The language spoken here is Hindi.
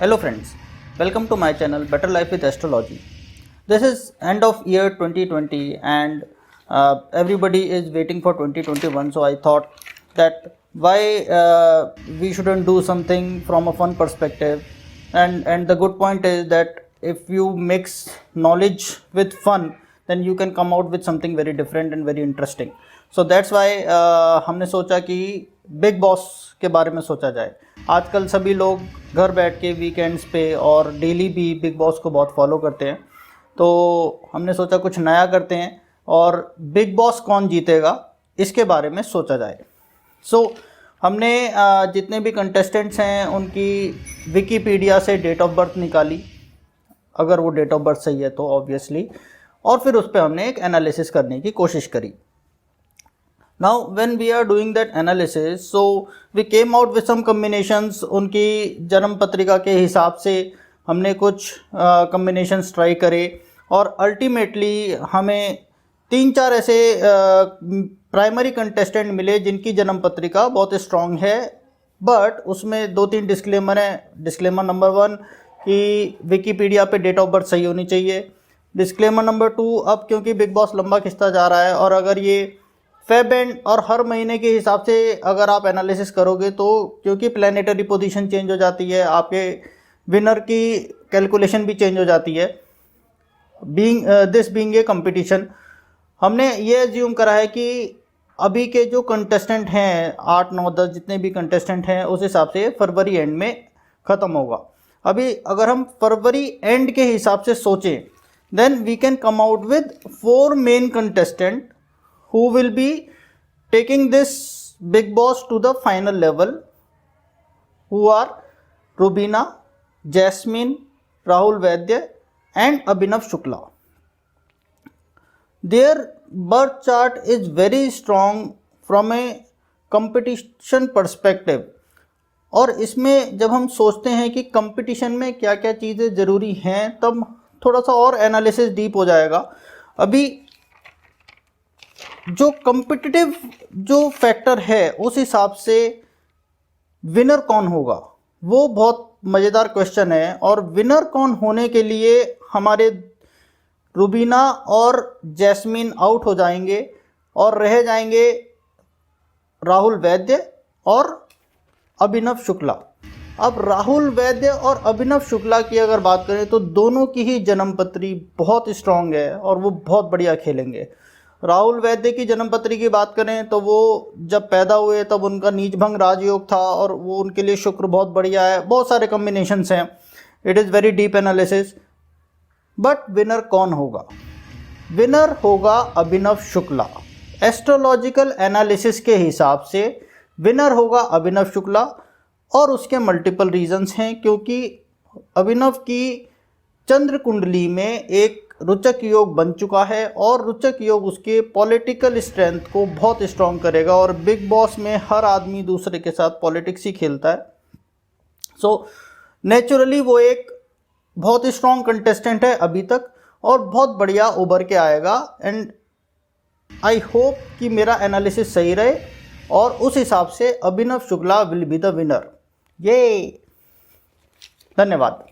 Hello friends, welcome to my channel Better Life with Astrology. This is end of year 2020 and everybody is waiting for 2021, so I thought that why we shouldn't do something from a fun perspective, and the good point is that if you mix knowledge with fun, then you can come out with something very different and very interesting. So that's why हमने सोचा कि बिग बॉस के बारे में सोचा जाए. आजकल सभी लोग घर बैठ के वीकेंड्स पे और डेली भी बिग बॉस को बहुत फॉलो करते हैं, तो हमने सोचा कुछ नया करते हैं और बिग बॉस कौन जीतेगा इसके बारे में सोचा जाए. हमने जितने भी कंटेस्टेंट्स हैं उनकी विकीपीडिया से डेट ऑफ बर्थ निकाली, अगर वो डेट ऑफ बर्थ सही है तो ऑब्वियसली, और फिर उस पर हमने एक एनालिसिस करने की कोशिश करी. Now when we are doing that analysis, so we came out with some combinations. उनकी जन्म पत्रिका के हिसाब से हमने कुछ combinations ट्राई करे और अल्टीमेटली हमें 3-4 ऐसे प्राइमरी कंटेस्टेंट मिले जिनकी जन्म पत्रिका बहुत स्ट्रॉन्ग है, बट उसमें 2-3 डिस्क्लेमर हैं. डिस्क्लेमर नंबर 1 कि विकीपीडिया पे डेट ऑफ बर्थ सही होनी चाहिए. डिस्क्लेमर नंबर 2, अब क्योंकि बिग बॉस लंबा खिंचता जा रहा है और अगर ये फेब एंड और हर महीने के हिसाब से अगर आप एनालिसिस करोगे तो क्योंकि प्लानिटरी पोजीशन चेंज हो जाती है, आपके विनर की कैलकुलेशन भी चेंज हो जाती है. बीइंग ए कंपटीशन, हमने ये एज्यूम करा है कि अभी के जो कंटेस्टेंट हैं 8, 9, 10 जितने भी कंटेस्टेंट हैं उस हिसाब से फरवरी एंड में ख़त्म होगा. अभी अगर हम फरवरी एंड के हिसाब से सोचें, then we can come out with 4 main contestant who will be taking this big boss to the final level, who are Rubina, Jasmine, Rahul Vaidya and Abhinav Shukla. Their birth chart is very strong from a competition perspective. और इसमें जब हम सोचते हैं कि कंपटीशन में क्या क्या चीज़ें ज़रूरी हैं, तब थोड़ा सा और एनालिसिस डीप हो जाएगा. अभी जो कॉम्पिटिटिव जो फैक्टर है उस हिसाब से विनर कौन होगा वो बहुत मज़ेदार क्वेश्चन है. और विनर कौन होने के लिए हमारे रुबीना और जैस्मिन आउट हो जाएंगे और रह जाएंगे राहुल वैद्य और अभिनव शुक्ला. अब राहुल वैद्य और अभिनव शुक्ला की अगर बात करें तो दोनों की ही जन्मपत्री बहुत स्ट्रांग है और वो बहुत बढ़िया खेलेंगे. राहुल वैद्य की जन्मपत्री की बात करें तो वो जब पैदा हुए तब उनका नीच भंग राजयोग था और वो उनके लिए शुक्र बहुत बढ़िया है. बहुत सारे कॉम्बिनेशंस हैं, it is very deep analysis. But winner कौन होगा? विनर होगा अभिनव शुक्ला. एस्ट्रोलॉजिकल एनालिसिस के हिसाब से विनर होगा अभिनव शुक्ला और उसके मल्टीपल रीजंस हैं, क्योंकि अभिनव की चंद्र कुंडली में एक रुचक योग बन चुका है और रुचक योग उसके पॉलिटिकल स्ट्रेंथ को बहुत स्ट्रॉन्ग करेगा. और बिग बॉस में हर आदमी दूसरे के साथ पॉलिटिक्स ही खेलता है, सो नेचुरली वो एक बहुत स्ट्रॉन्ग कंटेस्टेंट है अभी तक और बहुत बढ़िया उभर के आएगा. एंड आई होप कि मेरा एनालिसिस सही रहे और उस हिसाब से Abhinav Shukla will be the winner. ये धन्यवाद.